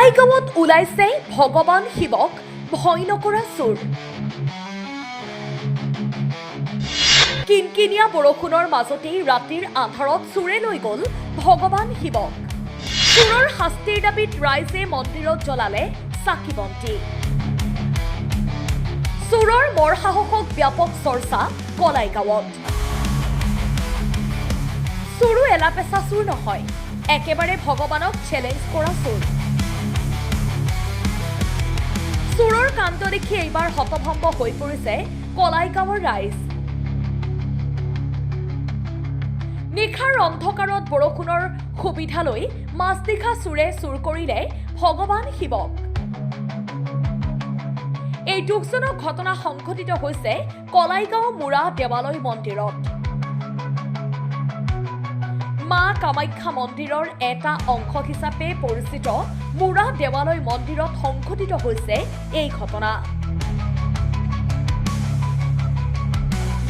কলাইগাঁৱত ওলাইছে ভগৱান শিৱক ভয় নকৰা চোৰ। কিনকিনীয়া বৰষুণৰ মাজতেই ৰাতিৰ আন্ধাৰত চোৰে লৈ গ'ল ভগৱান শিৱক। চোৰৰ শাস্তিৰ দাবীত ৰাইজে মন্দিৰত জ্বলালে চাকি বন্তি। চোৰৰ মৰসাহসক ব্যাপক চৰ্চা কলাইগাঁৱত। চোৰো এলাপেচা চোৰ নহয়, একেবাৰে ভগৱানক চেলেঞ্জ কৰা চোৰ। চোৰৰ কাণ্ড দেখি এইবাৰ হতভম্ব হৈ পৰিছে কলাইগাঁৱৰ ৰাইজ। নিশাৰ অন্ধকাৰত বৰষুণৰ সুবিধা লৈ মাজনিশা চোৰে চুৰ কৰিলে ভগৱান শিৱক। এই দুখজনক ঘটনা সংঘটিত হৈছে কলাইগাঁও মুৰা দেৱালয় মন্দিৰত। মা কামাখ্যা মন্দিৰৰ এটা অংশ হিচাপে পৰিচিত মুৰা দেৱালয় মন্দিৰত সংঘটিত হৈছে এই ঘটনা।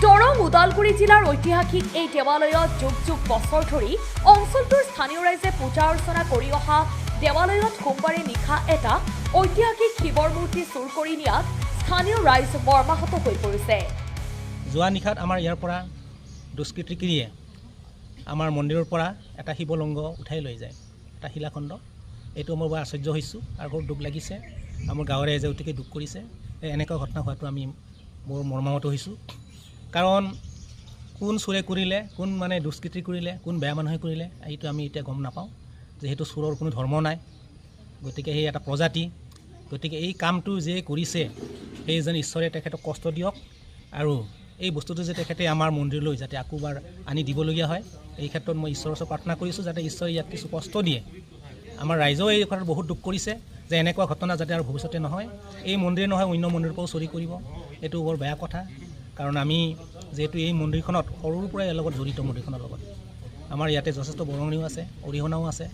দৰং ওদালগুৰি জিলাৰ ঐতিহাসিক এই দেৱালয়ত যুগ যুগ বছৰ ধৰি অঞ্চলটোৰ স্থানীয় ৰাইজে পূজা অৰ্চনা কৰি অহা দেৱালয়ত সোমবাৰে নিশা এটা ঐতিহাসিক শিৱৰ মূৰ্তি চুৰ কৰি নিয়াত স্থানীয় ৰাইজ মৰ্মাহত হৈ পৰিছে। যোৱা নিশাত আমাৰ ইয়াৰ পৰা দুষ্কৃতিকাৰীয়ে আমাৰ মন্দিৰৰ পৰা এটা শিৱলিংগ উঠাই লৈ যায়, এটা শিলাখণ্ড। এইটো মই বৰ আশ্চৰ্য হৈছোঁ আৰু বৰ দুখ লাগিছে। আমাৰ গাঁৱৰ ৰাইজে অতিকে দুখ কৰিছে। এনেকুৱা ঘটনা হোৱাটো আমি বৰ মৰ্মাহত হৈছোঁ। কাৰণ কোন চোৰে কৰিলে, কোন মানে দুষ্কৃতি কৰিলে, কোন বেয়া মানুহে কৰিলে, এইটো আমি এতিয়া গম নাপাওঁ। যিহেতু চোৰৰ কোনো ধৰ্ম নাই, গতিকে সেই এটা প্ৰজাতি। গতিকে এই কামটো যে কৰিছে সেইজন ঈশ্বৰে তেখেতক কষ্ট দিয়ক, আৰু এই বস্তুটো যে তেখেতে আমাৰ মন্দিৰলৈ যাতে আকৌবাৰ আনি দিবলগীয়া হয়, এই ক্ষেত্ৰত মই ঈশ্বৰৰ ওচৰত প্ৰাৰ্থনা কৰিছোঁ যাতে ঈশ্বৰে ইয়াত কিছু কষ্ট দিয়ে। আমাৰ ৰাইজেও এই কথাত বহুত দুখ কৰিছে যে এনেকুৱা ঘটনা যাতে আৰু ভৱিষ্যতে নহয়। এই মন্দিৰে নহয় অন্য মন্দিৰৰ পৰাও চুৰি কৰিব, এইটো বৰ বেয়া কথা। কাৰণ আমি যিহেতু এই মন্দিৰখনত সৰুৰ পৰাই ইয়াৰ লগত জড়িত, মন্দিৰখনৰ লগত আমাৰ ইয়াতে যথেষ্ট বৰঙণিও আছে, অৰিহণাও আছে।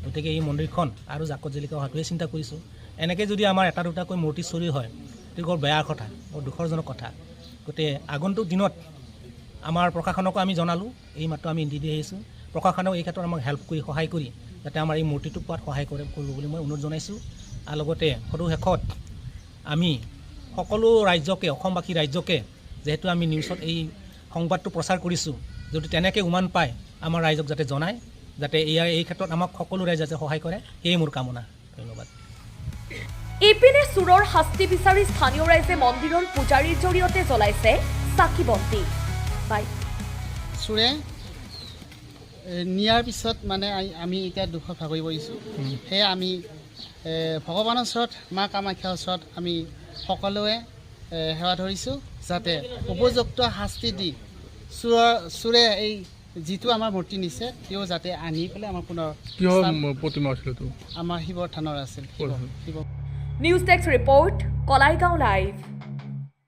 গতিকে এই মন্দিৰখন আৰু জাকত জিলিকা হোৱাটোৱে চিন্তা কৰিছোঁ। এনেকৈ যদি আমাৰ এটা দুটাকৈ মূৰ্তি চুৰি হয় সেইটো বৰ বেয়া কথা, বৰ দুখৰজনক কথা। গতিকে আগন্তুক দিনত আমাৰ প্ৰশাসনকো আমি জনালোঁ, এই মাত্ৰ আমি দি আহিছোঁ। প্ৰশাসনেও এই ক্ষেত্ৰত আমাক হেল্প কৰি সহায় কৰি যাতে আমাৰ এই মূৰ্তিটো পোৱাত সহায় কৰিব বুলি মই অনুৰোধ জনাইছোঁ। আৰু লগতে সদৌ শেষত আমি সকলো ৰাজ্যকে, অসমবাসী ৰাজ্যকে, যিহেতু আমি নিউজত এই সংবাদটো প্ৰচাৰ কৰিছোঁ, যদি তেনেকৈ উমান পায় আমাৰ ৰাইজক যাতে জনায়, যাতে এই ক্ষেত্ৰত আমাক সকলো ৰাইজ যাতে সহায় কৰে, সেয়ে মোৰ কামনা। ধন্যবাদ। ইপিনে চোৰৰ শাস্তি বিচাৰি স্থানীয় ৰাইজে মন্দিৰৰ পূজাৰীৰ জৰিয়তে জ্বলাইছে চাকি বন্তি। চোৰে নিয়াৰ পিছত মানে আমি এতিয়া দুখত ভাগৰি পৰিছোঁ। সেয়ে আমি ভগৱানৰ ওচৰত, মা কামাখ্যাৰ ওচৰত আমি সকলোৱে সেৱা ধৰিছোঁ যাতে উপযুক্ত শাস্তি দি চোৰে এই যিটো আমাৰ মূৰ্তি নিছে তেওঁ যাতে আনি পেলাই আমাৰ পুনৰ প্ৰতিমা আছিল, আমাৰ শিৱৰ থানৰ আছিল। News desk report, Kalaigaon live.